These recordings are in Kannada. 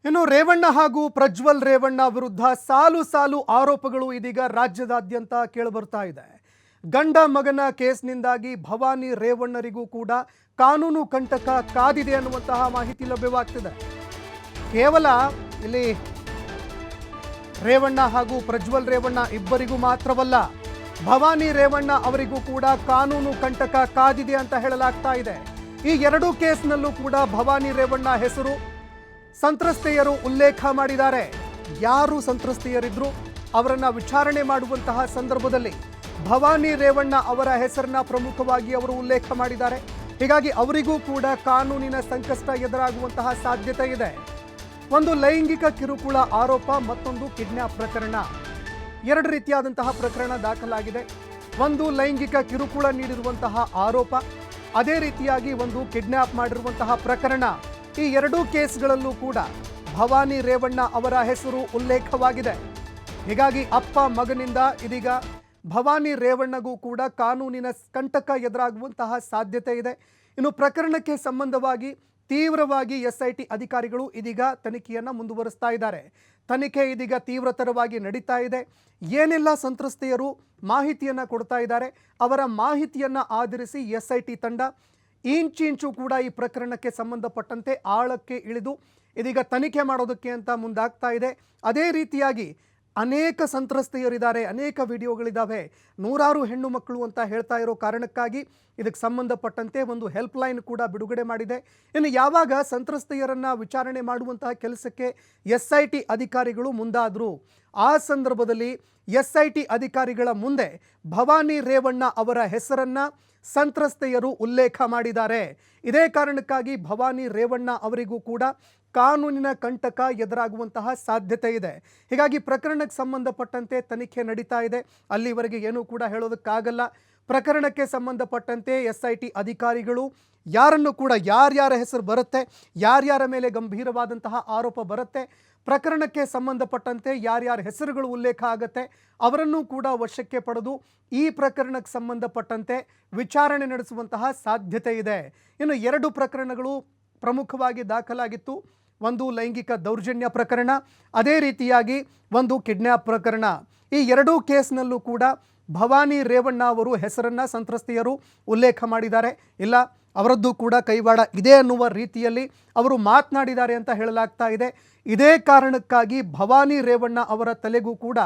ಇನ್ನು ರೇವಣ್ಣ ಹಾಗೂ ಪ್ರಜ್ವಲ್ ರೇವಣ್ಣ ವಿರುದ್ಧ ಸಾಲು ಸಾಲು ಆರೋಪಗಳು ಇದೀಗ ರಾಜ್ಯದಾದ್ಯಂತ ಕೇಳಿಬರ್ತಾ ಇದೆ. ಗಂಡ ಮಗನ ಕೇಸ್ನಿಂದಾಗಿ ಭವಾನಿ ರೇವಣ್ಣರಿಗೂ ಕೂಡ ಕಾನೂನು ಕಂಟಕ ಕಾದಿದೆ ಅನ್ನುವಂತಹ ಮಾಹಿತಿ ಲಭ್ಯವಾಗ್ತಿದೆ. ಕೇವಲ ಇಲ್ಲಿ ರೇವಣ್ಣ ಹಾಗೂ ಪ್ರಜ್ವಲ್ ರೇವಣ್ಣ ಇಬ್ಬರಿಗೂ ಮಾತ್ರವಲ್ಲ, ಭವಾನಿ ರೇವಣ್ಣ ಅವರಿಗೂ ಕೂಡ ಕಾನೂನು ಕಂಟಕ ಕಾದಿದೆ ಅಂತ ಹೇಳಲಾಗ್ತಾ ಇದೆ. ಈ ಎರಡೂ ಕೇಸ್ನಲ್ಲೂ ಕೂಡ ಭವಾನಿ ರೇವಣ್ಣ ಹೆಸರು ಸಂತ್ರಸ್ತೆಯರು ಉಲ್ಲೇಖ ಮಾಡಿದ್ದಾರೆ. ಯಾರು ಸಂತ್ರಸ್ತೆಯರಿದ್ರು ಅವರನ್ನ ವಿಚಾರಣೆ ಮಾಡುವಂತಹ ಸಂದರ್ಭದಲ್ಲಿ ಭವಾನಿ ರೇವಣ್ಣ ಅವರ ಹೆಸರನ್ನ ಪ್ರಮುಖವಾಗಿ ಅವರು ಉಲ್ಲೇಖ ಮಾಡಿದ್ದಾರೆ. ಹೀಗಾಗಿ ಅವರಿಗೂ ಕೂಡ ಕಾನೂನಿನ ಸಂಕಷ್ಟ ಎದುರಾಗುವಂತಹ ಸಾಧ್ಯತೆ ಇದೆ. ಒಂದು ಲೈಂಗಿಕ ಕಿರುಕುಳ ಆರೋಪ, ಮತ್ತೊಂದು ಕಿಡ್ನಾಪ್ ಪ್ರಕರಣ. ಎರಡು ರೀತಿಯಾದಂತಹ ಪ್ರಕರಣ ದಾಖಲಾಗಿದೆ. ಒಂದು ಲೈಂಗಿಕ ಕಿರುಕುಳ ನೀಡಿರುವಂತಹ ಆರೋಪ, ಅದೇ ರೀತಿಯಾಗಿ ಒಂದು ಕಿಡ್ನಾಪ್ ಮಾಡಿರುವಂತಹ ಪ್ರಕರಣ. ಈ ಎರಡೂ ಕೇಸ್ಗಳಲ್ಲೂ ಕೂಡ ಭವಾನಿ ರೇವಣ್ಣ ಅವರ ಹೆಸರು ಉಲ್ಲೇಖವಾಗಿದೆ. ಹೀಗಾಗಿ ಅಪ್ಪ ಮಗನಿಂದ ಇದೀಗ ಭವಾನಿ ರೇವಣ್ಣಗೂ ಕೂಡ ಕಾನೂನಿನ ಕಂಟಕ ಎದುರಾಗುವಂತಹ ಸಾಧ್ಯತೆ ಇದೆ. ಇನ್ನು ಪ್ರಕರಣಕ್ಕೆ ಸಂಬಂಧವಾಗಿ ತೀವ್ರವಾಗಿ SIT ಅಧಿಕಾರಿಗಳು ಇದೀಗ ತನಿಖೆಯನ್ನು ಮುಂದುವರಿಸ್ತಾ ಇದ್ದಾರೆ. ತನಿಖೆ ಇದೀಗ ತೀವ್ರತರವಾಗಿ ನಡೀತಾ ಇದೆ. ಏನೆಲ್ಲ ಸಂತ್ರಸ್ತೆಯರು ಮಾಹಿತಿಯನ್ನು ಕೊಡ್ತಾ ಇದ್ದಾರೆ, ಅವರ ಮಾಹಿತಿಯನ್ನು ಆಧರಿಸಿ SIT ತಂಡ ಇಂಚು ಕೂಡ ಈ ಪ್ರಕರಣಕ್ಕೆ ಸಂಬಂಧಪಟ್ಟಂತೆ ಆಳಕ್ಕೆ ಇಳಿದು ಇದೀಗ ತನಿಖೆ ಮಾಡೋದಕ್ಕೆ ಅಂತ ಮುಂದಾಗ್ತಾ ಇದೆ. ಅದೇ ರೀತಿಯಾಗಿ ಅನೇಕ ಸಂತ್ರಸ್ತೆಯರಿದ್ದಾರೆ, ಅನೇಕ ವಿಡಿಯೋಗಳಿದ್ದಾವೆ, ನೂರಾರು ಹೆಣ್ಣು ಮಕ್ಕಳು ಅಂತ ಹೇಳ್ತಾ ಇರೋ ಕಾರಣಕ್ಕಾಗಿ ಇದಕ್ಕೆ ಸಂಬಂಧಪಟ್ಟಂತೆ ಒಂದು ಹೆಲ್ಪ್ ಲೈನ್ ಕೂಡ ಬಿಡುಗಡೆ ಮಾಡಿದೆ. ಇನ್ನು ಯಾವಾಗ ಸಂತ್ರಸ್ತೆಯರನ್ನು ವಿಚಾರಣೆ ಮಾಡುವಂತಹ ಕೆಲಸಕ್ಕೆ SIT ಅಧಿಕಾರಿಗಳು ಮುಂದಾದರು, ಆ ಸಂದರ್ಭದಲ್ಲಿ SIT ಅಧಿಕಾರಿಗಳ ಮುಂದೆ ಭವಾನಿ ರೇವಣ್ಣ ಅವರ ಹೆಸರನ್ನು ಸಂತ್ರಸ್ತೆಯರು ಉಲ್ಲೇಖ ಮಾಡಿದ್ದಾರೆ. ಇದೇ ಕಾರಣಕ್ಕಾಗಿ ಭವಾನಿ ರೇವಣ್ಣ ಅವರಿಗೂ ಕೂಡ ಕಾನೂನಿನ ಕಂಟಕ ಎದುರಾಗುವಂತಹ ಸಾಧ್ಯತೆ ಇದೆ. ಹೀಗಾಗಿ ಪ್ರಕರಣಕ್ಕೆ ಸಂಬಂಧಪಟ್ಟಂತೆ ತನಿಖೆ ನಡೀತಾ ಇದೆ. ಅಲ್ಲಿವರೆಗೆ ಏನೂ ಕೂಡ ಹೇಳೋದಕ್ಕಾಗಲ್ಲ. ಪ್ರಕರಣಕ್ಕೆ ಸಂಬಂಧಪಟ್ಟಂತೆ SIT ಅಧಿಕಾರಿಗಳು ಯಾರನ್ನು ಕೂಡ ಯಾರ್ಯಾರ ಹೆಸರು ಬರುತ್ತೆ, ಯಾರ್ಯಾರ ಮೇಲೆ ಗಂಭೀರವಾದಂತಹ ಆರೋಪ ಬರುತ್ತೆ, ಪ್ರಕರಣಕ್ಕೆ ಸಂಬಂಧಪಟ್ಟಂತೆ ಯಾರ್ಯಾರ ಹೆಸರುಗಳು ಉಲ್ಲೇಖ ಆಗುತ್ತೆ, ಅವರನ್ನು ಕೂಡ ವಶಕ್ಕೆ ಪಡೆದು ಈ ಪ್ರಕರಣಕ್ಕೆ ಸಂಬಂಧಪಟ್ಟಂತೆ ವಿಚಾರಣೆ ನಡೆಸುವಂತಹ ಸಾಧ್ಯತೆ ಇದೆ. ಇನ್ನು ಎರಡು ಪ್ರಕರಣಗಳು ಪ್ರಮುಖವಾಗಿ ದಾಖಲಾಗಿತ್ತು. ಒಂದು ಲೈಂಗಿಕ ದೌರ್ಜನ್ಯ ಪ್ರಕರಣ, ಅದೇ ರೀತಿಯಾಗಿ ಒಂದು ಕಿಡ್ನ್ಯಾಪ್ ಪ್ರಕರಣ. ಈ ಎರಡೂ ಕೇಸ್ನಲ್ಲೂ ಕೂಡ ಭವಾನಿ ರೇವಣ್ಣ ಅವರು ಹೆಸರನ್ನು ಸಂತ್ರಸ್ತೆಯರು ಉಲ್ಲೇಖ ಮಾಡಿದ್ದಾರೆ. ಇಲ್ಲ, ಅವರದ್ದು ಕೂಡ ಕೈವಾಡ ಇದೆ ಅನ್ನುವ ರೀತಿಯಲ್ಲಿ ಅವರು ಮಾತನಾಡಿದ್ದಾರೆ ಅಂತ ಹೇಳಲಾಗ್ತಾ ಇದೆ. ಇದೇ ಕಾರಣಕ್ಕಾಗಿ ಭವಾನಿ ರೇವಣ್ಣ ಅವರ ತಲೆಗೂ ಕೂಡ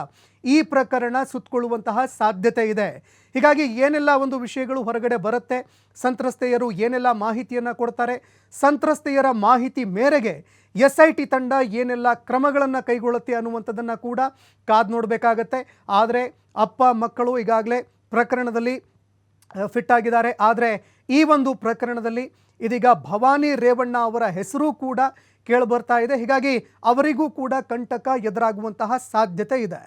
ಈ ಪ್ರಕರಣ ಸುತ್ತಕೊಳ್ಳುವಂತಹ ಸಾಧ್ಯತೆ ಇದೆ. ಹೀಗಾಗಿ ಏನೆಲ್ಲ ಒಂದು ವಿಷಯಗಳು ಹೊರಗಡೆ ಬರುತ್ತೆ, ಸಂತ್ರಸ್ತೆಯರು ಏನೆಲ್ಲ ಮಾಹಿತಿಯನ್ನು ಕೊಡ್ತಾರೆ, ಸಂತ್ರಸ್ತೆಯರ ಮಾಹಿತಿ ಮೇರೆಗೆ SIT ತಂಡ ಏನೆಲ್ಲ ಕ್ರಮಗಳನ್ನು ಕೈಗೊಳ್ಳುತ್ತೆ ಅನ್ನುವಂಥದ್ದನ್ನು ಕೂಡ ಕಾದು ನೋಡಬೇಕಾಗತ್ತೆ. ಆದರೆ ಅಪ್ಪ ಮಕ್ಕಳು ಈಗಾಗಲೇ ಪ್ರಕರಣದಲ್ಲಿ ಫಿಟ್ ಆಗಿದ್ದಾರೆ. ಆದರೆ ಈ ಒಂದು ಪ್ರಕರಣದಲ್ಲಿ ಇದೀಗ ಭವಾನಿ ರೇವಣ್ಣ ಅವರ ಹೆಸರು ಕೂಡ ಕೇಳಿಬರ್ತಾ ಇದೆ. ಹೀಗಾಗಿ ಅವರಿಗೂ ಕೂಡ ಕಂಟಕ ಎದುರಾಗುವಂತಹ ಸಾಧ್ಯತೆ ಇದೆ.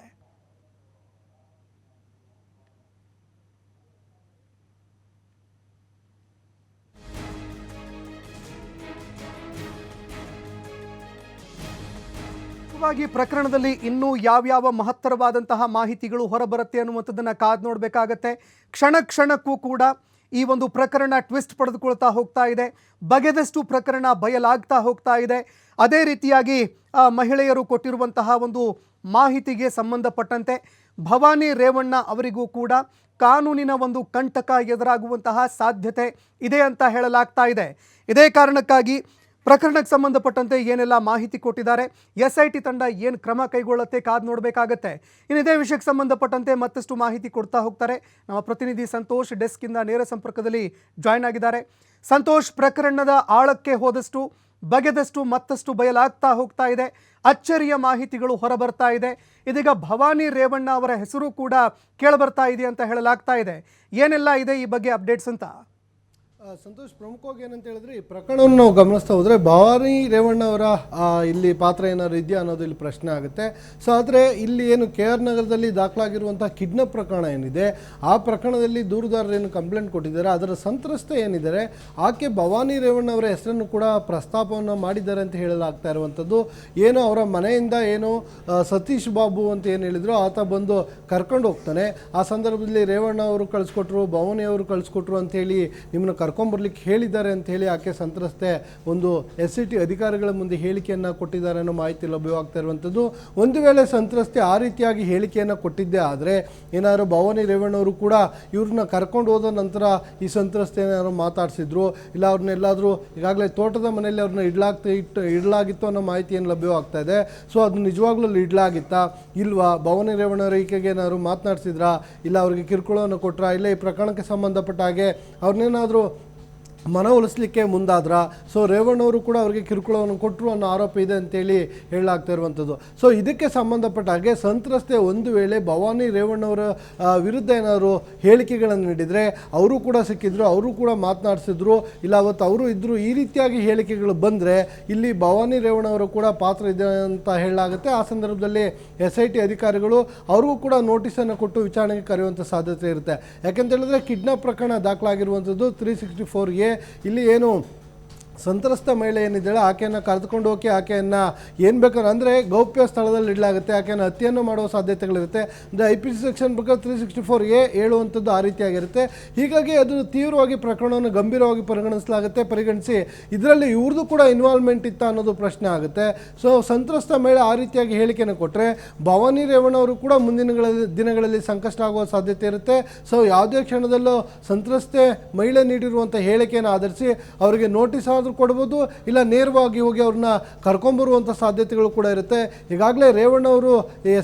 ಪ್ರಕರಣದಲ್ಲಿ ಇನ್ನೂ ಯಾವ್ಯಾವ ಮಹತ್ತರವಾದಂತಹ ಮಾಹಿತಿಗಳು ಹೊರಬರುತ್ತೆ ಅನ್ನುವಂಥದ್ದನ್ನು ಕಾದು ನೋಡಬೇಕಾಗತ್ತೆ. ಕ್ಷಣ ಕ್ಷಣಕ್ಕೂ ಕೂಡ ಈ ಒಂದು ಪ್ರಕರಣ ಟ್ವಿಸ್ಟ್ ಪಡೆದುಕೊಳ್ತಾ ಹೋಗ್ತಾ ಇದೆ. ಬಗೆದಷ್ಟು ಪ್ರಕರಣ ಬಯಲಾಗ್ತಾ ಹೋಗ್ತಾ ಇದೆ. ಅದೇ ರೀತಿಯಾಗಿ ಮಹಿಳೆಯರು ಕೊಟ್ಟಿರುವಂತಹ ಒಂದು ಮಾಹಿತಿಗೆ ಸಂಬಂಧಪಟ್ಟಂತೆ ಭವಾನಿ ರೇವಣ್ಣ ಅವರಿಗೂ ಕೂಡ ಕಾನೂನಿನ ಒಂದು ಕಂಟಕ ಎದುರಾಗುವಂತಹ ಸಾಧ್ಯತೆ ಇದೆ ಅಂತ ಹೇಳಲಾಗ್ತಾ ಇದೆ. ಇದೇ ಕಾರಣಕ್ಕಾಗಿ ಪ್ರಕರಣಕ್ಕೆ ಸಂಬಂಧಪಟ್ಟಂತೆ ಏನೆಲ್ಲ ಮಾಹಿತಿ ಕೊಟ್ಟಿದ್ದಾರೆ, SIT ತಂಡ ಏನು ಕ್ರಮ ಕೈಗೊಳ್ಳುತ್ತೆ ಕಾದು ನೋಡಬೇಕಾಗತ್ತೆ. ಇನ್ನು ಇದೇ ವಿಷಯಕ್ಕೆ ಸಂಬಂಧಪಟ್ಟಂತೆ ಮತ್ತಷ್ಟು ಮಾಹಿತಿ ಕೊಡ್ತಾ ಹೋಗ್ತಾರೆ ನಮ್ಮ ಪ್ರತಿನಿಧಿ ಸಂತೋಷ್. ಡೆಸ್ಕಿಂದ ನೇರ ಸಂಪರ್ಕದಲ್ಲಿ ಜಾಯ್ನ್ ಆಗಿದ್ದಾರೆ. ಸಂತೋಷ್, ಪ್ರಕರಣದ ಆಳಕ್ಕೆ ಹೋದಷ್ಟು ಬಗೆದಷ್ಟು ಮತ್ತಷ್ಟು ಬಯಲಾಗ್ತಾ ಹೋಗ್ತಾ ಇದೆ. ಅಚ್ಚರಿಯ ಮಾಹಿತಿಗಳು ಹೊರಬರ್ತಾ ಇದೆ. ಇದೀಗ ಭವಾನಿ ರೇವಣ್ಣ ಅವರ ಹೆಸರು ಕೂಡ ಕೇಳಬರ್ತಾ ಇದೆ ಅಂತ ಹೇಳಲಾಗ್ತಾ ಇದೆ. ಏನೆಲ್ಲ ಇದೆ ಈ ಬಗ್ಗೆ ಅಪ್ಡೇಟ್ಸ್ ಅಂತ? ಸಂತೋಷ್, ಪ್ರಮುಖವಾಗಿ ಏನಂತ ಹೇಳಿದ್ರೆ ಈ ಪ್ರಕರಣವನ್ನು ನಾವು ಗಮನಿಸ್ತಾ ಹೋದರೆ ಭವಾನಿ ರೇವಣ್ಣ ಅವರ ಇಲ್ಲಿ ಪಾತ್ರ ಏನಾದ್ರು ಇದೆಯಾ ಅನ್ನೋದು ಇಲ್ಲಿ ಪ್ರಶ್ನೆ ಆಗುತ್ತೆ. ಸೊ ಆದರೆ ಇಲ್ಲಿ ಏನು KR ನಗರದಲ್ಲಿ ದಾಖಲಾಗಿರುವಂಥ ಕಿಡ್ನಾಪ್ ಪ್ರಕರಣ ಏನಿದೆ, ಆ ಪ್ರಕರಣದಲ್ಲಿ ದೂರುದಾರರು ಏನು ಕಂಪ್ಲೇಂಟ್ ಕೊಟ್ಟಿದ್ದಾರೆ, ಅದರ ಸಂತ್ರಸ್ತೆ ಏನಿದ್ದಾರೆ ಆಕೆ ಭವಾನಿ ರೇವಣ್ಣ ಅವರ ಹೆಸರನ್ನು ಕೂಡ ಪ್ರಸ್ತಾಪವನ್ನು ಮಾಡಿದ್ದಾರೆ ಅಂತ ಹೇಳಲಾಗ್ತಾ ಇರುವಂಥದ್ದು. ಏನೋ ಅವರ ಮನೆಯಿಂದ ಏನೋ ಸತೀಶ್ ಬಾಬು ಅಂತ ಏನು ಹೇಳಿದ್ರು, ಆತ ಬಂದು ಕರ್ಕೊಂಡು ಹೋಗ್ತಾನೆ. ಆ ಸಂದರ್ಭದಲ್ಲಿ ರೇವಣ್ಣ ಅವರು ಕಳಿಸ್ಕೊಟ್ರು, ಭವಾನಿ ಅವರು ಕಳಿಸ್ಕೊಟ್ರು ಅಂತೇಳಿ ನಿಮ್ಮನ್ನು ಕರ್ಕೊಂಬರ್ಲಿಕ್ಕೆ ಹೇಳಿದ್ದಾರೆ ಅಂತ ಹೇಳಿ ಆಕೆ ಸಂತ್ರಸ್ತೆ ಒಂದು SIT ಅಧಿಕಾರಿಗಳ ಮುಂದೆ ಹೇಳಿಕೆಯನ್ನು ಕೊಟ್ಟಿದ್ದಾರೆ ಅನ್ನೋ ಮಾಹಿತಿ ಲಭ್ಯವಾಗ್ತಾ ಇರುವಂಥದ್ದು. ಒಂದು ವೇಳೆ ಸಂತ್ರಸ್ತೆ ಆ ರೀತಿಯಾಗಿ ಹೇಳಿಕೆಯನ್ನು ಕೊಟ್ಟಿದ್ದೇ ಆದರೆ ಏನಾದರೂ ಭವಾನಿ ರೇವಣ್ಣವರು ಕೂಡ ಇವ್ರನ್ನ ಕರ್ಕೊಂಡು ಹೋದ ನಂತರ ಈ ಸಂತ್ರಸ್ತೆ ಏನಾದ್ರು ಮಾತಾಡಿಸಿದ್ರು, ಇಲ್ಲ ಅವ್ರನ್ನೆಲ್ಲಾದರೂ ಈಗಾಗಲೇ ತೋಟದ ಮನೆಯಲ್ಲಿ ಅವ್ರನ್ನ ಇಡಲಾಗಿತ್ತು ಅನ್ನೋ ಮಾಹಿತಿ ಏನು ಲಭ್ಯವಾಗ್ತಾ ಇದೆ. ಸೊ ಅದು ನಿಜವಾಗ್ಲೂ ಇಡಲಾಗಿತ್ತಾ ಇಲ್ವಾ, ಭವಾನಿ ರೇವಣ್ಣವರ ಈಕೆಗೆ ಏನಾದ್ರು ಮಾತನಾಡಿಸಿದ್ರಾ, ಇಲ್ಲ ಅವ್ರಿಗೆ ಕಿರುಕುಳವನ್ನು ಕೊಟ್ರಾ, ಇಲ್ಲ ಈ ಪ್ರಕರಣಕ್ಕೆ ಸಂಬಂಧಪಟ್ಟ ಹಾಗೆ ಅವ್ರನ್ನೇನಾದರೂ ಮನವೊಲಿಸಲಿಕ್ಕೆ ಮುಂದಾದ್ರ. ಸೊ ರೇವಣ್ಣವರು ಕೂಡ ಅವರಿಗೆ ಕಿರುಕುಳವನ್ನು ಕೊಟ್ಟರು ಅನ್ನೋ ಆರೋಪ ಇದೆ ಅಂತೇಳಿ ಹೇಳಲಾಗ್ತಾ ಇರುವಂಥದ್ದು. ಸೊ ಇದಕ್ಕೆ ಸಂಬಂಧಪಟ್ಟ ಹಾಗೆ ಸಂತ್ರಸ್ತೆ ಒಂದು ವೇಳೆ ಭವಾನಿ ರೇವಣ್ಣವರ ವಿರುದ್ಧ ಏನಾದರೂ ಹೇಳಿಕೆಗಳನ್ನು ನೀಡಿದರೆ ಅವರು ಕೂಡ ಸಿಕ್ಕಿದ್ರು, ಅವರು ಕೂಡ ಮಾತನಾಡಿಸಿದ್ರು, ಇಲ್ಲ ಅವತ್ತು ಅವರು ಇದ್ದರು, ಈ ರೀತಿಯಾಗಿ ಹೇಳಿಕೆಗಳು ಬಂದರೆ ಇಲ್ಲಿ ಭವಾನಿ ರೇವಣ್ಣವರು ಕೂಡ ಪಾತ್ರ ಇದೆ ಅಂತ ಹೇಳಲಾಗುತ್ತೆ. ಆ ಸಂದರ್ಭದಲ್ಲಿ SIT ಅಧಿಕಾರಿಗಳು ಅವ್ರಿಗೂ ಕೂಡ ನೋಟಿಸನ್ನು ಕೊಟ್ಟು ವಿಚಾರಣೆಗೆ ಕರೆಯುವಂಥ ಸಾಧ್ಯತೆ ಇರುತ್ತೆ. ಯಾಕೆಂತ ಹೇಳಿದ್ರೆ ಕಿಡ್ನಾಪ್ ಪ್ರಕರಣ ದಾಖಲಾಗಿರುವಂಥದ್ದು 364A. ಇಲ್ಲಿ ಏನು ಸಂತ್ರಸ್ತ ಮಹಿಳೆ ಏನಿದ್ದಾಳೆ ಆಕೆಯನ್ನು ಕರೆದುಕೊಂಡು ಹೋಗಿ ಆಕೆಯನ್ನು ಏನು ಬೇಕಾದ್ರೆ ಅಂದರೆ ಗೌಪ್ಯ ಸ್ಥಳದಲ್ಲಿ ಇಡಲಾಗುತ್ತೆ, ಆಕೆಯನ್ನು ಹತ್ಯೆಯನ್ನು ಮಾಡುವ ಸಾಧ್ಯತೆಗಳಿರುತ್ತೆ. ಅಂದರೆ IPC ಸೆಕ್ಷನ್ ಪ್ರಕಾರ 364A ಹೇಳುವಂಥದ್ದು ಆ ರೀತಿಯಾಗಿರುತ್ತೆ. ಹೀಗಾಗಿ ಅದು ತೀವ್ರವಾಗಿ ಪ್ರಕರಣವನ್ನು ಗಂಭೀರವಾಗಿ ಪರಿಗಣಿಸಿ ಇದರಲ್ಲಿ ಇವ್ರದ್ದು ಕೂಡ ಇನ್ವಾಲ್ವ್ಮೆಂಟ್ ಇತ್ತ ಅನ್ನೋದು ಪ್ರಶ್ನೆ ಆಗುತ್ತೆ. ಸೊ ಸಂತ್ರಸ್ತ ಮಹಿಳೆ ಆ ರೀತಿಯಾಗಿ ಹೇಳಿಕೆಯನ್ನು ಕೊಟ್ಟರೆ ಭವಾನಿ ರೇವಣ್ಣವರು ಕೂಡ ಮುಂದಿನ ದಿನಗಳಲ್ಲಿ ಸಂಕಷ್ಟ ಆಗುವ ಸಾಧ್ಯತೆ ಇರುತ್ತೆ. ಸೊ ಯಾವುದೇ ಕ್ಷಣದಲ್ಲೂ ಸಂತ್ರಸ್ತೆ ಮಹಿಳೆ ನೀಡಿರುವಂಥ ಹೇಳಿಕೆಯನ್ನು ಆಧರಿಸಿ ಅವರಿಗೆ ನೋಟಿಸ್ ಆದರೂ ಕೊಡ್ಬೋದು, ಇಲ್ಲ ನೇರವಾಗಿ ಹೋಗಿ ಅವ್ರನ್ನ ಕರ್ಕೊಂಬರುವಂಥ ಸಾಧ್ಯತೆಗಳು ಕೂಡ ಇರುತ್ತೆ. ಈಗಾಗಲೇ ರೇವಣ್ಣವರು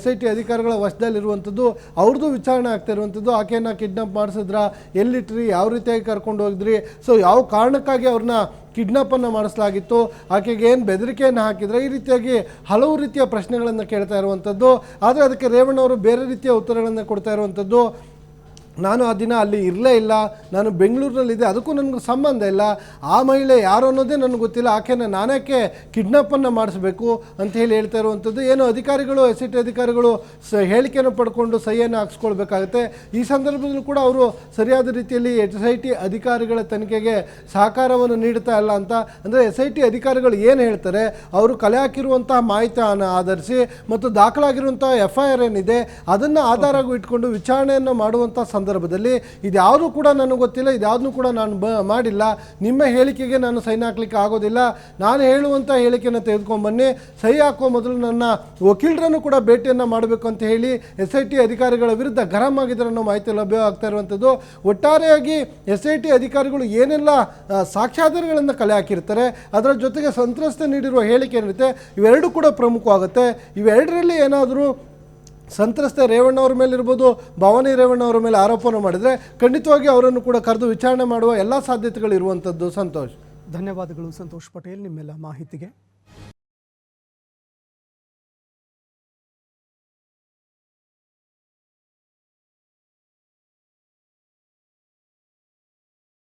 SIT ಅಧಿಕಾರಿಗಳ ವಶದಲ್ಲಿರುವಂಥದ್ದು, ಅವ್ರದ್ದು ವಿಚಾರಣೆ ಆಗ್ತಾ ಇರುವಂಥದ್ದು. ಆಕೆಯನ್ನು ಕಿಡ್ನಾಪ್ ಮಾಡಿಸಿದ್ರ, ಎಲ್ಲಿಟ್ರಿ, ಯಾವ ರೀತಿಯಾಗಿ ಕರ್ಕೊಂಡು ಹೋಗಿದ್ರಿ, ಸೊ ಯಾವ ಕಾರಣಕ್ಕಾಗಿ ಅವ್ರನ್ನ ಕಿಡ್ನಾಪನ್ನು ಮಾಡಿಸಲಾಗಿತ್ತು, ಆಕೆಗೆ ಏನು ಬೆದರಿಕೆಯನ್ನು ಹಾಕಿದ್ರೆ, ಈ ರೀತಿಯಾಗಿ ಹಲವು ರೀತಿಯ ಪ್ರಶ್ನೆಗಳನ್ನು ಕೇಳ್ತಾ ಇರುವಂಥದ್ದು. ಆದರೆ ಅದಕ್ಕೆ ರೇವಣ್ಣವರು ಬೇರೆ ರೀತಿಯ ಉತ್ತರಗಳನ್ನು ಕೊಡ್ತಾ ಇರುವಂಥದ್ದು. ನಾನು ಆ ದಿನ ಅಲ್ಲಿ ಇರಲೇ ಇಲ್ಲ, ನಾನು ಬೆಂಗಳೂರಿನಲ್ಲಿದ್ದೆ, ಅದಕ್ಕೂ ನನಗೂ ಸಂಬಂಧ ಇಲ್ಲ, ಆ ಮಹಿಳೆ ಯಾರು ಅನ್ನೋದೇ ನನಗೆ ಗೊತ್ತಿಲ್ಲ, ಆಕೆನ ನಾನೇಕೆ ಕಿಡ್ನಾಪನ್ನು ಮಾಡಿಸ್ಬೇಕು ಅಂತ ಹೇಳಿ ಹೇಳ್ತಾ ಇರುವಂಥದ್ದು. ಏನು ಅಧಿಕಾರಿಗಳು SIT ಅಧಿಕಾರಿಗಳು ಹೇಳಿಕೆಯನ್ನು ಪಡ್ಕೊಂಡು ಸಹಿಯನ್ನು ಹಾಕ್ಸ್ಕೊಳ್ಬೇಕಾಗುತ್ತೆ. ಈ ಸಂದರ್ಭದಲ್ಲೂ ಕೂಡ ಅವರು ಸರಿಯಾದ ರೀತಿಯಲ್ಲಿ SIT ಅಧಿಕಾರಿಗಳ ತನಿಖೆಗೆ ಸಹಕಾರವನ್ನು ನೀಡ್ತಾ ಇಲ್ಲ ಅಂತ. ಅಂದರೆ SIT ಅಧಿಕಾರಿಗಳು ಏನು ಹೇಳ್ತಾರೆ, ಅವರು ಕಲೆ ಹಾಕಿರುವಂತಹ ಮಾಹಿತಿಯನ್ನು ಆಧರಿಸಿ ಮತ್ತು ದಾಖಲಾಗಿರುವಂಥ FIR ಏನಿದೆ ಅದನ್ನು ಆಧಾರವಾಗಿ ಇಟ್ಕೊಂಡು ವಿಚಾರಣೆಯನ್ನು ಮಾಡುವಂಥ ಸಂದರ್ಭದಲ್ಲಿ ಇದ್ಯಾವುದು ಕೂಡ ನನಗೆ ಗೊತ್ತಿಲ್ಲ, ಇದ್ಯಾವುದನ್ನು ಕೂಡ ನಾನು ಮಾಡಿಲ್ಲ, ನಿಮ್ಮ ಹೇಳಿಕೆಗೆ ನಾನು ಸೈನ್ ಹಾಕ್ಲಿಕ್ಕೆ ಆಗೋದಿಲ್ಲ, ನಾನು ಹೇಳುವಂಥ ಹೇಳಿಕೆಯನ್ನು ತೆಗೆದುಕೊಂಡ್ಬನ್ನಿ, ಸಹಿ ಹಾಕೋ ಮೊದಲು ನನ್ನ ವಕೀಲರನ್ನು ಕೂಡ ಭೇಟಿಯನ್ನು ಮಾಡಬೇಕು ಅಂತ ಹೇಳಿ SIT ಅಧಿಕಾರಿಗಳ ವಿರುದ್ಧ ಗರಂ ಆಗಿದ್ದಾರೆ ಅನ್ನೋ ಮಾಹಿತಿ ಲಭ್ಯವಾಗ್ತಾ ಇರುವಂಥದ್ದು. ಒಟ್ಟಾರೆಯಾಗಿ SIT ಅಧಿಕಾರಿಗಳು ಏನೆಲ್ಲ ಸಾಕ್ಷ್ಯಾಧಾರಗಳನ್ನು ಕಲೆ ಹಾಕಿರ್ತಾರೆ, ಅದರ ಜೊತೆಗೆ ಸಂತ್ರಸ್ತೆ ನೀಡಿರುವ ಹೇಳಿಕೆ ಏನಿರುತ್ತೆ, ಇವೆರಡೂ ಕೂಡ ಪ್ರಮುಖವಾಗುತ್ತೆ. ಇವೆರಡರಲ್ಲಿ ಏನಾದರೂ ಸಂತ್ರಸ್ತೆ ರೇವಣ್ಣವ್ರ ಮೇಲೆ ಇರ್ಬೋದು, ಭವಾನಿ ರೇವಣ್ಣವ್ರ ಮೇಲೆ ಆರೋಪವನ್ನು ಮಾಡಿದರೆ ಖಂಡಿತವಾಗಿ ಅವರನ್ನು ಕೂಡ ಕರೆದು ವಿಚಾರಣೆ ಮಾಡುವ ಎಲ್ಲ ಸಾಧ್ಯತೆಗಳು ಇರುವಂಥದ್ದು. ಸಂತೋಷ್, ಧನ್ಯವಾದಗಳು ಸಂತೋಷ್ ಪಟೇಲ್ ನಿಮ್ಮೆಲ್ಲ ಮಾಹಿತಿಗೆ.